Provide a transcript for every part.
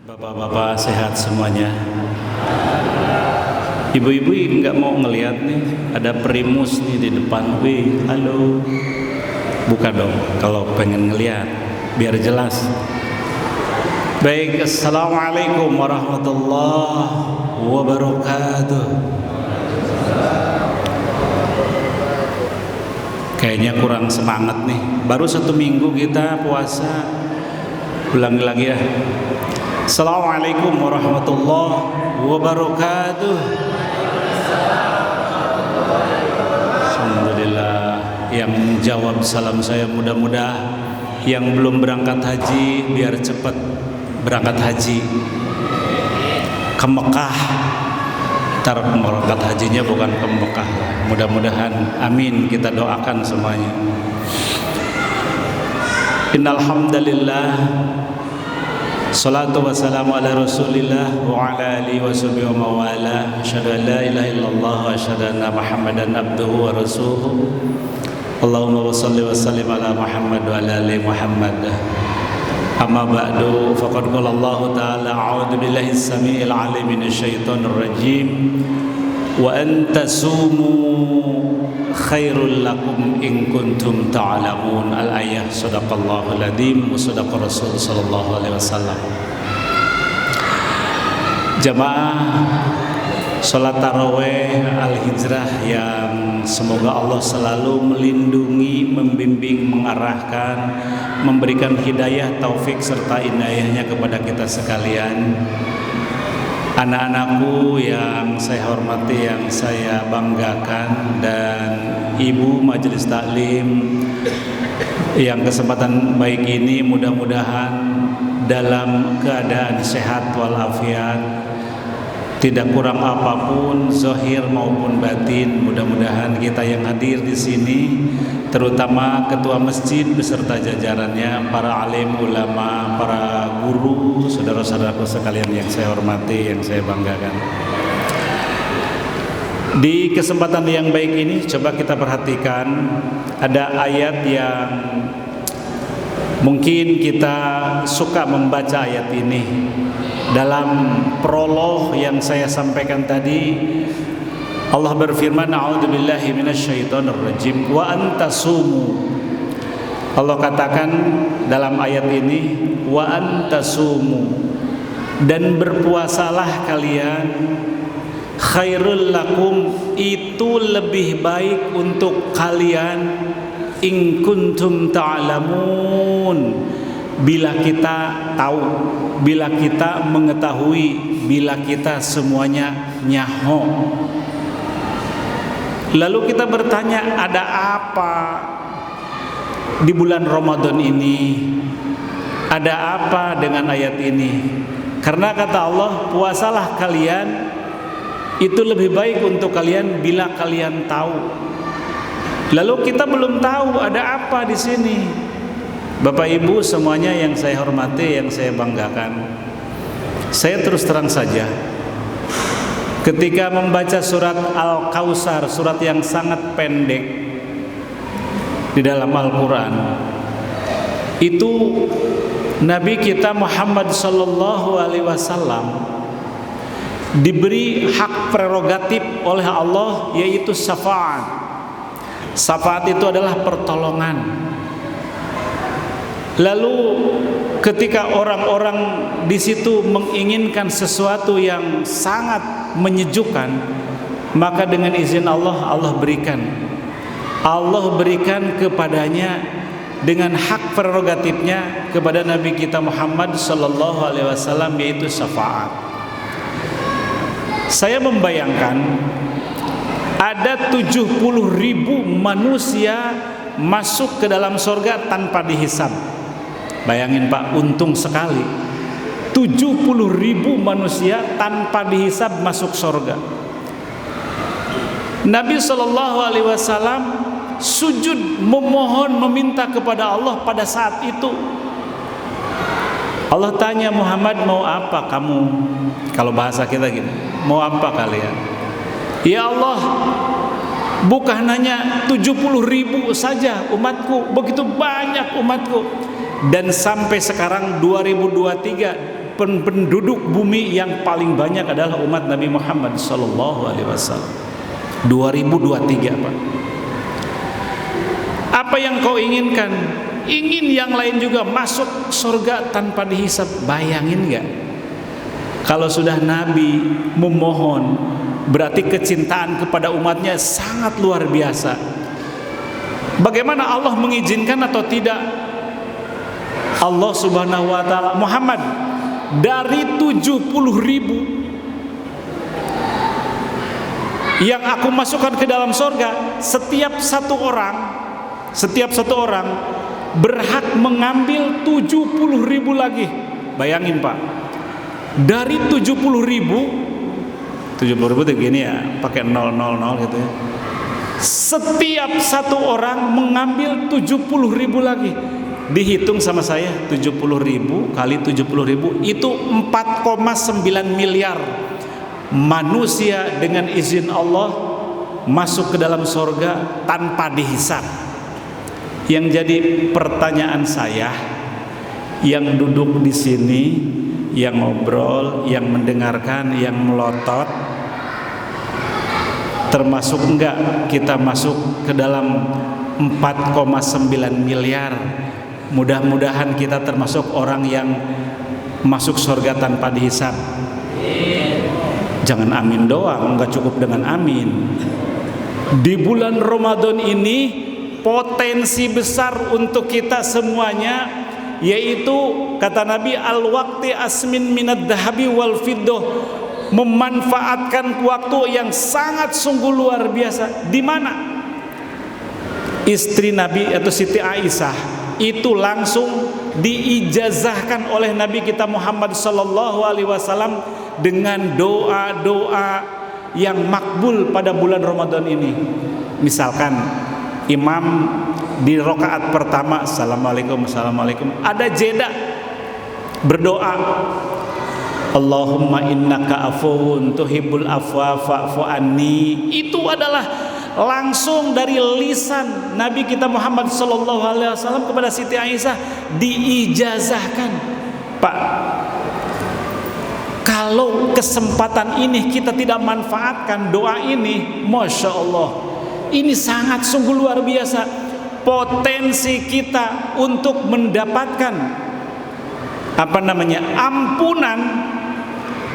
Bapak-bapak sehat semuanya. Ibu-ibu nggak mau ngelihat nih, ada primus nih di depan. Wih, halo. Buka dong kalau pengen ngelihat, biar jelas. Baik, assalamualaikum warahmatullahi wabarakatuh. Kayaknya kurang semangat nih. Baru 1 minggu kita puasa. Ulangi lagi ya. Assalamualaikum warahmatullahi wabarakatuh. Alhamdulillah. Yang jawab salam saya mudah-mudahan yang belum berangkat haji biar cepat berangkat haji ke Mekah. Ntar berangkat hajinya bukan ke Mekah. Mudah-mudahan, amin, kita doakan semuanya. Innal hamdalillah, salatu wassalamu ala rasulillah wa ala alihi wa sahbihi wa mawala. Asyhadu an la ilaha illallah wa asyhadu anna Muhammadan abduhu wa rasuluhu. Allahumma shalli wa sallim ala Muhammad wa ala ali Muhammad. Amma ba'du, faqad qala Allah ta'ala a'udzu billahi as-sami'il 'alim minasyaitonir rajim. Wa antasumu khairul lakum in kuntum ta'lamun. Al-ayah. Shadaqallahul adzim wa shadaqa Rasul sallallahu alaihi wasallam. Jamaah salat tarawih al-hijrah yang semoga Allah selalu melindungi, membimbing, mengarahkan, memberikan hidayah, taufik serta inayahnya kepada kita sekalian. Anak-anakku yang saya hormati, yang saya banggakan, dan ibu majelis taklim yang kesempatan baik ini mudah-mudahan dalam keadaan sehat walafiat, tidak kurang apapun zahir maupun batin. Mudah-mudahan kita yang hadir di sini, terutama ketua masjid beserta jajarannya, para alim ulama, para guru, saudara-saudaraku sekalian yang saya hormati, yang saya banggakan. Di kesempatan yang baik ini coba kita perhatikan, ada ayat yang mungkin kita suka membaca ayat ini. Dalam prolog yang saya sampaikan tadi, Allah berfirman, a'udzubillahi minasyaitonir rajim wa antasumu. Allah katakan dalam ayat ini, wa antasumu, dan berpuasalah kalian, khairul lakum, itu lebih baik untuk kalian, in kuntum ta'lamun, bila kita tahu, bila kita mengetahui, bila kita semuanya nyaho. Lalu kita bertanya, ada apa di bulan Ramadan ini? Ada apa dengan ayat ini? Karena kata Allah, puasalah kalian, itu lebih baik untuk kalian bila kalian tahu. Lalu kita belum tahu ada apa di sini. Bapak Ibu semuanya yang saya hormati, yang saya banggakan, saya terus terang saja, ketika membaca surat Al-Kautsar, surat yang sangat pendek di dalam Al-Quran, itu Nabi kita Muhammad sallallahu alaihi wasallam diberi hak prerogatif oleh Allah, yaitu syafaat. Syafaat itu adalah pertolongan. Lalu ketika orang-orang di situ menginginkan sesuatu yang sangat menyejukkan, maka dengan izin Allah, Allah berikan kepadanya dengan hak prerogatifnya kepada Nabi kita Muhammad sallallahu alaihi wasallam, yaitu syafaat. Saya membayangkan ada 70.000 manusia masuk ke dalam surga tanpa dihisab. Bayangin Pak, untung sekali, 70.000 manusia tanpa dihisab masuk surga. Nabi sallallahu alaihi wasallam sujud memohon, meminta kepada Allah pada saat itu. Allah tanya, Muhammad, mau apa kamu? Kalau bahasa kita gini, mau apa kalian? Ya Allah, bukan hanya 70.000 saja umatku, begitu banyak umatku. Dan sampai sekarang 2023 penduduk bumi yang paling banyak adalah umat Nabi Muhammad sallallahu alaihi wasallam. 2023, Pak. Apa yang kau inginkan? Ingin yang lain juga masuk surga tanpa dihisab. Bayangin gak? Kalau sudah Nabi memohon, berarti kecintaan kepada umatnya sangat luar biasa. Bagaimana Allah mengizinkan atau tidak? Allah subhanahu wa ta'ala, Muhammad, dari 70.000 yang aku masukkan ke dalam surga, setiap satu orang berhak mengambil 70.000 lagi. Bayangin, Pak, dari 70.000 itu gini ya, pakai 000 gitu ya. Setiap satu orang mengambil 70.000 lagi. Dihitung sama saya, 70.000 kali 70.000 itu 4,9 miliar manusia dengan izin Allah masuk ke dalam surga tanpa dihisab. Yang jadi pertanyaan saya, yang duduk di sini, yang ngobrol, yang mendengarkan, yang melotot, termasuk enggak kita masuk ke dalam 4,9 miliar? Mudah-mudahan kita termasuk orang yang masuk surga tanpa dihisab. Jangan amin doang, enggak cukup dengan amin. Di bulan Ramadan ini potensi besar untuk kita semuanya, yaitu kata Nabi, al-waqti asmin minad dahabi wal fiddah, memanfaatkan waktu yang sangat sungguh luar biasa. Di mana istri Nabi atau Siti Aisyah itu langsung diijazahkan oleh Nabi kita Muhammad sallallahu alaihi wasallam dengan doa-doa yang makbul pada bulan Ramadan ini. Misalkan imam di rakaat pertama assalamualaikum, ada jeda berdoa, Allahumma innaka afuwun tuhibbul afwa fa'fu anni. Itu adalah langsung dari lisan Nabi kita Muhammad sallallahu alaihi wasallam kepada Siti Aisyah, diijazahkan. Pak, kalau kesempatan ini kita tidak manfaatkan doa ini, Masya Allah, ini sangat sungguh luar biasa. Potensi kita untuk mendapatkan ampunan,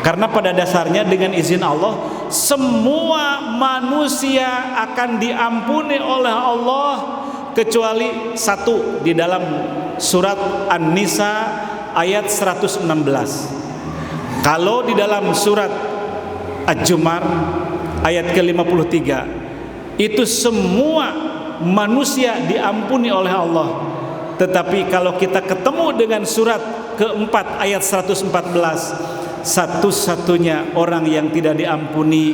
karena pada dasarnya dengan izin Allah semua manusia akan diampuni oleh Allah kecuali satu, di dalam surat An-Nisa ayat 116. Kalau di dalam surat Ad-Zumar ayat ke-53 itu semua manusia diampuni oleh Allah. Tetapi kalau kita ketemu dengan surat keempat ayat 114, satu-satunya orang yang tidak diampuni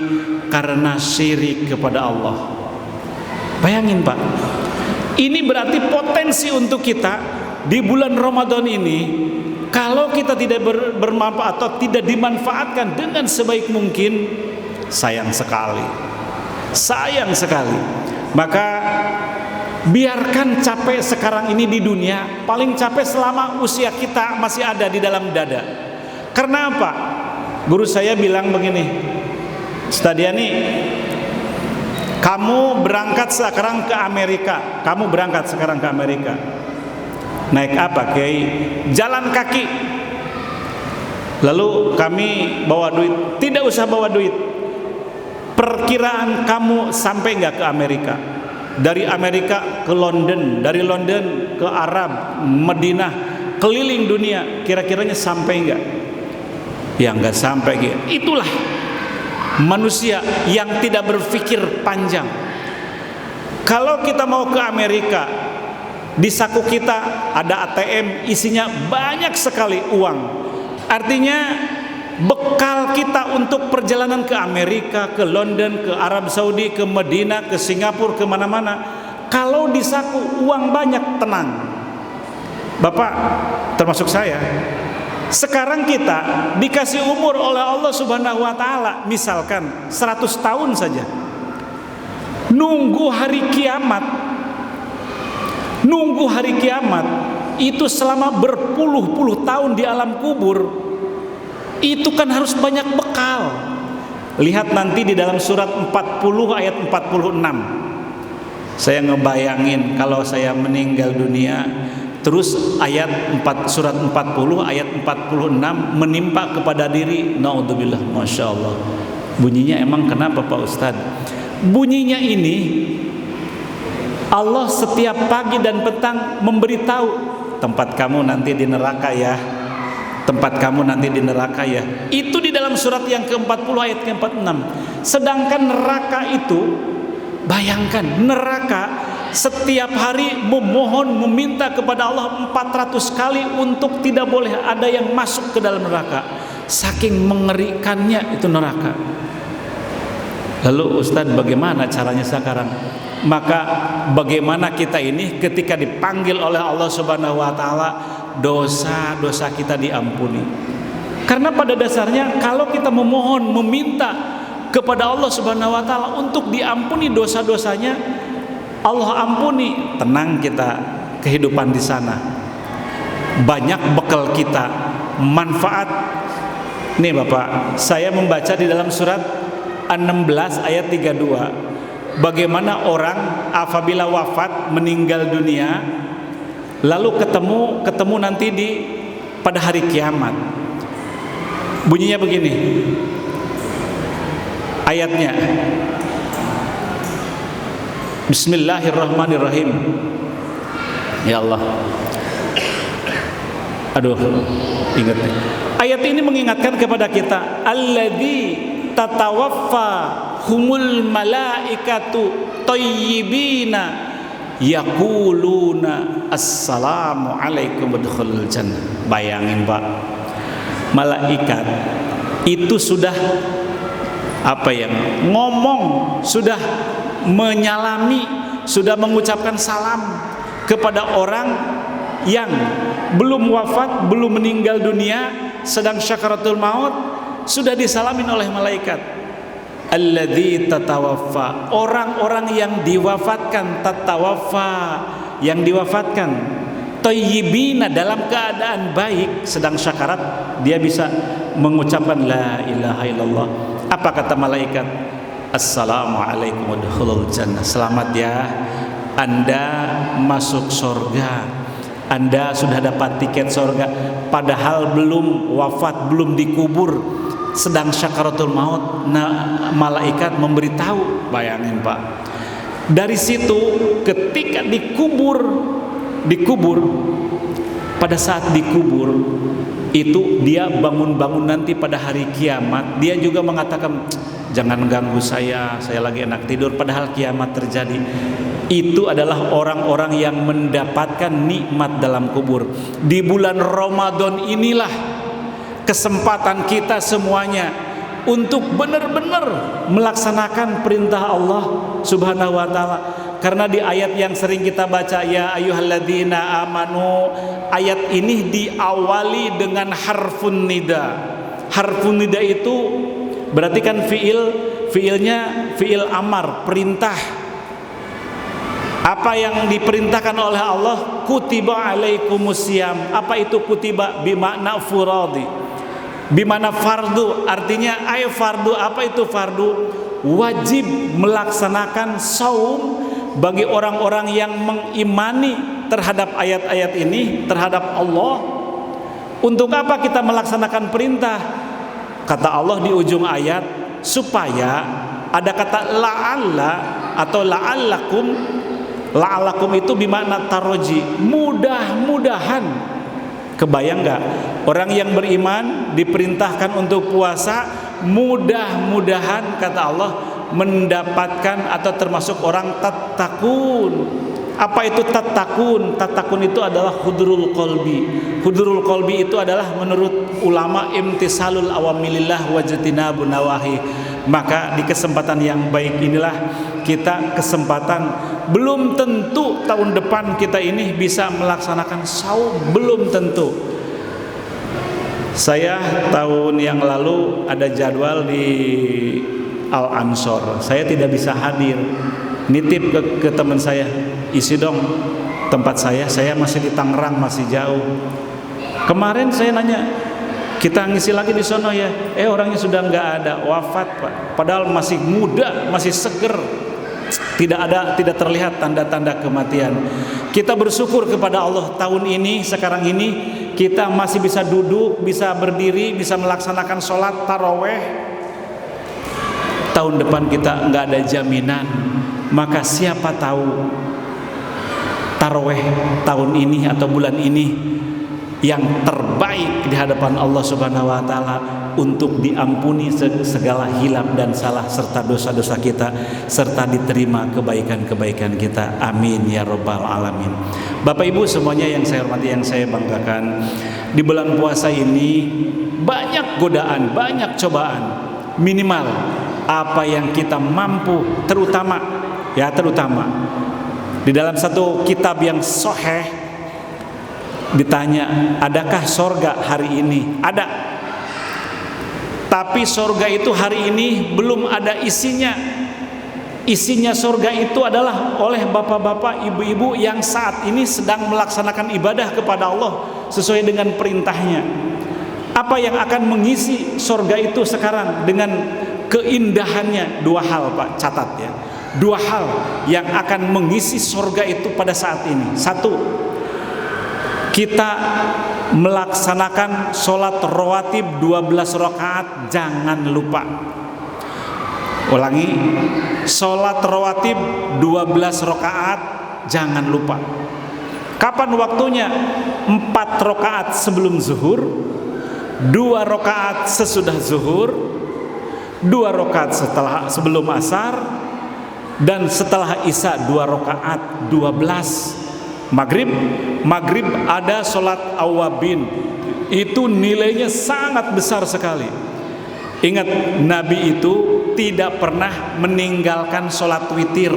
karena syirik kepada Allah. Bayangin, Pak, ini berarti potensi untuk kita di bulan Ramadan ini, kalau kita tidak bermanfaat atau tidak dimanfaatkan dengan sebaik mungkin, sayang sekali. Maka biarkan capek sekarang ini di dunia, paling capek selama usia kita masih ada di dalam dada. Karena apa? Guru saya bilang begini, Stadiani, kamu berangkat sekarang ke Amerika. Naik apa, Kiai? Jalan kaki. Lalu kami bawa duit. Tidak usah bawa duit. Perkiraan kamu sampai nggak ke Amerika? Dari Amerika ke London, dari London ke Arab, Madinah, keliling dunia, kira-kiranya sampai nggak? Ya nggak sampai gitu. Itulah manusia yang tidak berpikir panjang. Kalau kita mau ke Amerika, di saku kita ada ATM isinya banyak sekali uang. Artinya bekal kita untuk perjalanan ke Amerika, ke London, ke Arab Saudi, ke Madinah, ke Singapura, ke mana-mana, kalau di saku uang banyak, tenang. Bapak termasuk saya, sekarang kita dikasih umur oleh Allah Subhanahu wa taala misalkan 100 tahun saja. Nunggu hari kiamat itu selama berpuluh-puluh tahun di alam kubur, Itu kan harus banyak bekal. Lihat nanti di dalam surat 40 ayat 46. Saya ngebayangin kalau saya meninggal dunia, terus surat 40 ayat 46 menimpa kepada diri, naudzubillah, masya Allah. Bunyinya emang kenapa Pak Ustadz? Bunyinya ini Allah setiap pagi dan petang memberitahu, tempat kamu nanti di neraka ya, tempat kamu nanti di neraka ya. Itu di dalam surat yang ke-40 ayat ke-46. Sedangkan neraka itu, bayangkan neraka setiap hari memohon, meminta kepada Allah 400 kali untuk tidak boleh ada yang masuk ke dalam neraka. Saking mengerikannya itu neraka. Lalu Ustadz, bagaimana caranya sekarang? Maka bagaimana kita ini ketika dipanggil oleh Allah Subhanahu wa taala, dosa-dosa kita diampuni. Karena pada dasarnya kalau kita memohon, meminta kepada Allah Subhanahu wa taala untuk diampuni dosa-dosanya, Allah ampuni, tenang kita kehidupan di sana. Banyak bekal kita, manfaat. Nih Bapak, saya membaca di dalam surat 16 ayat 32. Bagaimana orang apabila wafat, meninggal dunia, lalu ketemu nanti pada hari kiamat. Bunyinya begini. Ayatnya, Bismillahirrahmanirrahim. Ya Allah, aduh, ingat. Ayat ini mengingatkan kepada kita, alladzi tatawaffa humul malaikatu thayyibina yaquluna assalamu alaikum wadkhulul jannah. Bayangin Pak, malaikat itu sudah ngomong, sudah menyalami, sudah mengucapkan salam kepada orang yang belum wafat, belum meninggal dunia, sedang syakaratul maut, sudah disalamin oleh malaikat. Alladzi tatawaffa, orang-orang yang diwafatkan, tatawaffa, yang diwafatkan, thayyibina, dalam keadaan baik, sedang syakarat, dia bisa mengucapkan la ilaha illallah. Apa kata malaikat? Assalamualaikum wadkhulul jannah. Selamat ya, Anda masuk surga. Anda sudah dapat tiket surga, padahal belum wafat, belum dikubur, sedang syakaratul maut. Nah, malaikat memberitahu. Bayangin Pak, dari situ ketika dikubur, pada saat dikubur itu dia bangun-bangun nanti pada hari kiamat, dia juga mengatakan, jangan ganggu saya lagi enak tidur, padahal kiamat terjadi. Itu adalah orang-orang yang mendapatkan nikmat dalam kubur. Di bulan Ramadan inilah kesempatan kita semuanya untuk benar-benar melaksanakan perintah Allah Subhanahu wa taala. Karena di ayat yang sering kita baca, ya ayyuhalladzina amanu, ayat ini diawali dengan harfun nida. Harfun nida itu berarti kan fiilnya fiil amar, perintah. Apa yang diperintahkan oleh Allah, kutiba alaikumusiyam. Apa itu kutiba? Bimakna furadi, bimana fardu, artinya fardu. Apa itu fardu? Wajib melaksanakan saum bagi orang-orang yang mengimani terhadap ayat-ayat ini, terhadap Allah. Untuk apa kita melaksanakan perintah? Kata Allah di ujung ayat, supaya ada kata la'alla atau la'allakum. La'allakum itu bimakna taroji, mudah-mudahan. Kebayang gak? Orang yang beriman diperintahkan untuk puasa, mudah-mudahan kata Allah mendapatkan atau termasuk orang tattaqun. Apa itu tattaqun? Tattaqun itu adalah hudrul qalbi. Hudrul qalbi itu adalah menurut ulama imtisalul awamilillah wajtinabun nawahi. Maka di kesempatan yang baik inilah kita kesempatan, belum tentu tahun depan kita ini bisa melaksanakan saum, belum tentu. Saya tahun yang lalu ada jadwal di Al Ansor, saya tidak bisa hadir. Nitip ke teman saya, isi dong tempat saya masih di Tangerang, masih jauh. Kemarin saya nanya, Kita ngisi lagi di sono ya, orangnya sudah nggak ada, wafat Pak. Padahal masih muda, masih seger. Tidak terlihat tanda-tanda kematian. Kita bersyukur kepada Allah tahun ini, sekarang ini kita masih bisa duduk, bisa berdiri, bisa melaksanakan sholat taraweh. Tahun depan kita nggak ada jaminan, maka siapa tahu taraweh tahun ini atau bulan ini yang terbaik di hadapan Allah Subhanahu wa taala untuk diampuni segala hilaf dan salah serta dosa-dosa kita, serta diterima kebaikan-kebaikan kita. Amin ya rabbal alamin. Bapak Ibu semuanya yang saya hormati, yang saya banggakan, di bulan puasa ini banyak godaan, banyak cobaan. Minimal apa yang kita mampu, terutama di dalam satu kitab yang sahih ditanya, adakah sorga hari ini? Ada. Tapi sorga itu hari ini belum ada isinya. Isinya sorga itu adalah oleh bapak-bapak, ibu-ibu yang saat ini sedang melaksanakan ibadah kepada Allah sesuai dengan perintahnya. Apa yang akan mengisi sorga itu sekarang dengan keindahannya? Dua hal Pak, catat ya. Dua hal yang akan mengisi sorga itu pada saat ini. Satu, kita melaksanakan sholat rawatib 12 rakaat, jangan lupa. Ulangi, sholat rawatib 12 rakaat, jangan lupa. Kapan waktunya? 4 rakaat sebelum zuhur, 2 rakaat sesudah zuhur, 2 rakaat sebelum asar, dan setelah isya 2 rakaat 12. Maghrib ada sholat awabin, itu nilainya sangat besar sekali. Ingat, Nabi itu tidak pernah meninggalkan sholat witir,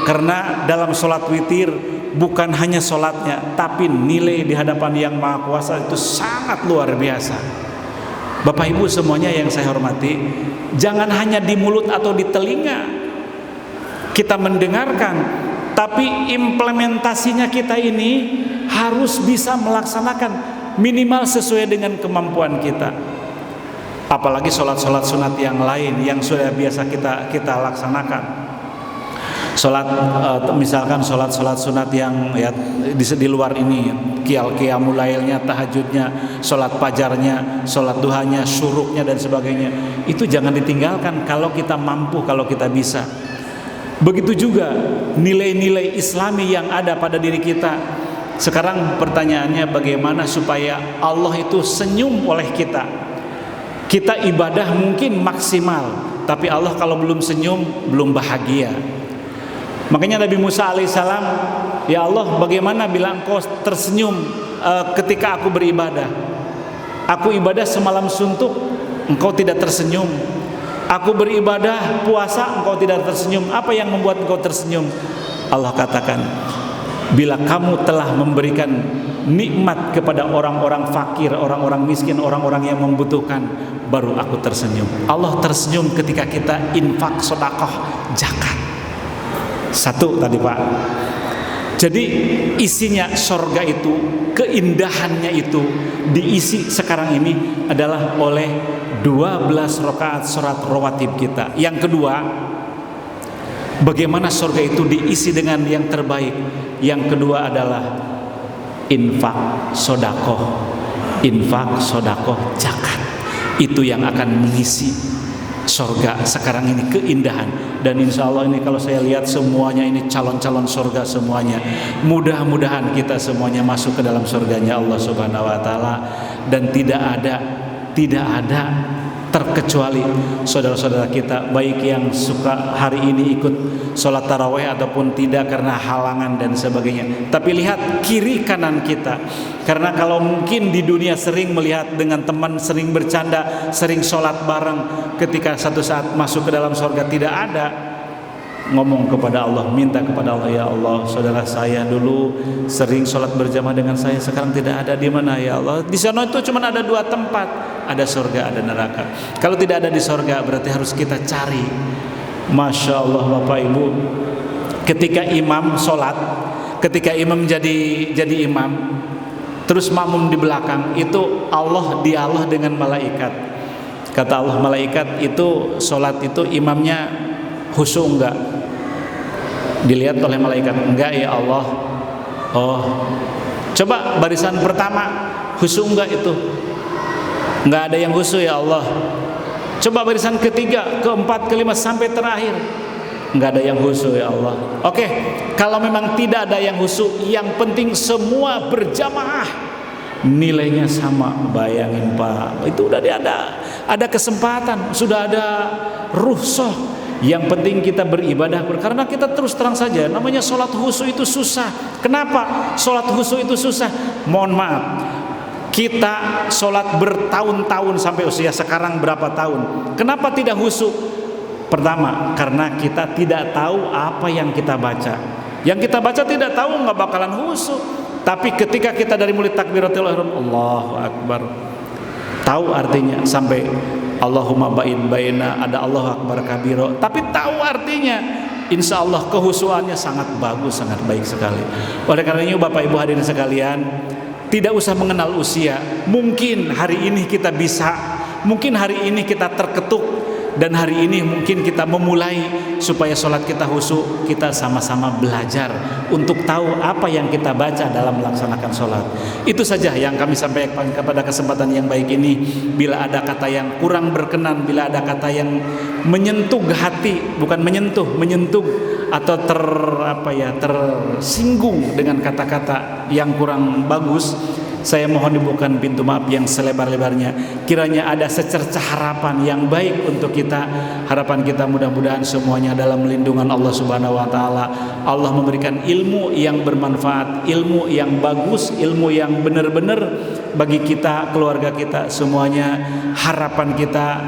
karena dalam sholat witir bukan hanya sholatnya, tapi nilai di hadapan Yang Maha Kuasa itu sangat luar biasa. Bapak Ibu semuanya yang saya hormati, jangan hanya di mulut atau di telinga kita mendengarkan, tapi implementasinya kita ini harus bisa melaksanakan minimal sesuai dengan kemampuan kita. Apalagi sholat-sholat sunat yang lain yang sudah biasa kita laksanakan. Misalkan sholat sunat yang ya di luar ini, qiyamul lailnya, tahajudnya, sholat fajarnya, sholat duhanya, syuruknya dan sebagainya, itu jangan ditinggalkan kalau kita mampu, kalau kita bisa. Begitu juga nilai-nilai Islami yang ada pada diri kita. Sekarang pertanyaannya, bagaimana supaya Allah itu senyum oleh kita? Kita ibadah mungkin maksimal, tapi Allah kalau belum senyum, belum bahagia. Makanya Nabi Musa alaihissalam, ya Allah, bagaimana bila Engkau tersenyum ketika aku beribadah? Aku ibadah semalam suntuk, Engkau tidak tersenyum. Aku beribadah puasa, Engkau tidak tersenyum. Apa yang membuat Engkau tersenyum? Allah katakan, bila kamu telah memberikan nikmat kepada orang-orang fakir, orang-orang miskin, orang-orang yang membutuhkan, baru aku tersenyum. Allah tersenyum ketika kita infak, sedekah, zakat. Satu tadi Pak. Jadi isinya sorga itu, keindahannya itu diisi sekarang ini adalah oleh 12 rakaat sholat rawatib kita. Yang kedua, bagaimana surga itu diisi dengan yang terbaik? Yang kedua adalah infak, sodakoh, zakat. Itu yang akan mengisi surga sekarang ini, keindahan. Dan insya Allah ini kalau saya lihat semuanya ini calon-calon surga semuanya. Mudah-mudahan kita semuanya masuk ke dalam surganya Allah Subhanahu wa taala. Dan tidak ada terkecuali saudara-saudara kita, baik yang suka hari ini ikut sholat taraweh ataupun tidak karena halangan dan sebagainya. Tapi lihat kiri kanan kita, karena kalau mungkin di dunia sering melihat dengan teman, sering bercanda, sering sholat bareng, ketika satu saat masuk ke dalam surga tidak ada. Ngomong kepada Allah, minta kepada Allah, ya Allah, saudara saya dulu sering sholat berjamaah dengan saya, sekarang tidak ada. Di mana ya Allah? Di sana itu cuma ada 2 tempat, ada surga, ada neraka. Kalau tidak ada di surga, berarti harus kita cari. Masya Allah Bapak Ibu, ketika imam sholat, ketika imam jadi imam, terus makmum di belakang, itu Allah dialog dengan malaikat. Kata Allah, malaikat itu sholat itu imamnya khusyuk enggak? Dilihat oleh malaikat, enggak ya Allah. Oh, coba barisan pertama khusyuk enggak itu? Enggak ada yang khusyuk ya Allah. Coba barisan ketiga, keempat, kelima sampai terakhir, enggak ada yang khusyuk ya Allah. Oke, kalau memang tidak ada yang khusyuk, yang penting semua berjamaah, nilainya sama. Bayangin Pak, itu udah ada kesempatan, sudah ada rukhsah. Yang penting kita beribadah, karena kita terus terang saja, namanya sholat khusyuk itu susah. Kenapa sholat khusyuk itu susah? Mohon maaf, kita sholat bertahun-tahun sampai usia sekarang berapa tahun, kenapa tidak khusyuk? Pertama, karena kita tidak tahu apa yang kita baca. Yang kita baca tidak tahu, nggak bakalan khusyuk. Tapi ketika kita dari mulai takbiratul ihram, Allahu Akbar, tahu artinya sampai Allahumma ba'in baina, ada Allahu Akbar kabiro, tapi tahu artinya, insya Allah kehusuannya sangat bagus, sangat baik sekali. Oleh karenanya Bapak Ibu hadirin sekalian, tidak usah mengenal usia. Mungkin hari ini kita bisa, mungkin hari ini kita terketuk, dan hari ini mungkin kita memulai supaya sholat kita khusyuk. Kita sama-sama belajar untuk tahu apa yang kita baca dalam melaksanakan sholat. Itu saja yang kami sampaikan kepada kesempatan yang baik ini. Bila ada kata yang kurang berkenan, bila ada kata yang menyentuh hati, bukan menyentuh atau tersinggung dengan kata-kata yang kurang bagus, saya mohon dibukakan pintu maaf yang selebar-lebarnya. Kiranya ada secercah harapan yang baik untuk kita. Harapan kita mudah-mudahan semuanya dalam lindungan Allah Subhanahu wa taala. Allah memberikan ilmu yang bermanfaat, ilmu yang bagus, ilmu yang benar-benar bagi kita, keluarga kita semuanya. Harapan kita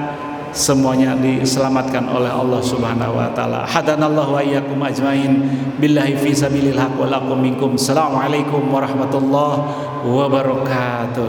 semuanya diselamatkan oleh Allah Subhanahu wa taala. Hadanallahu wa iyyakum ajmain. Billahi fi sabilil haq wal aqum minkum. Assalamualaikum warahmatullahi wabarakatuh.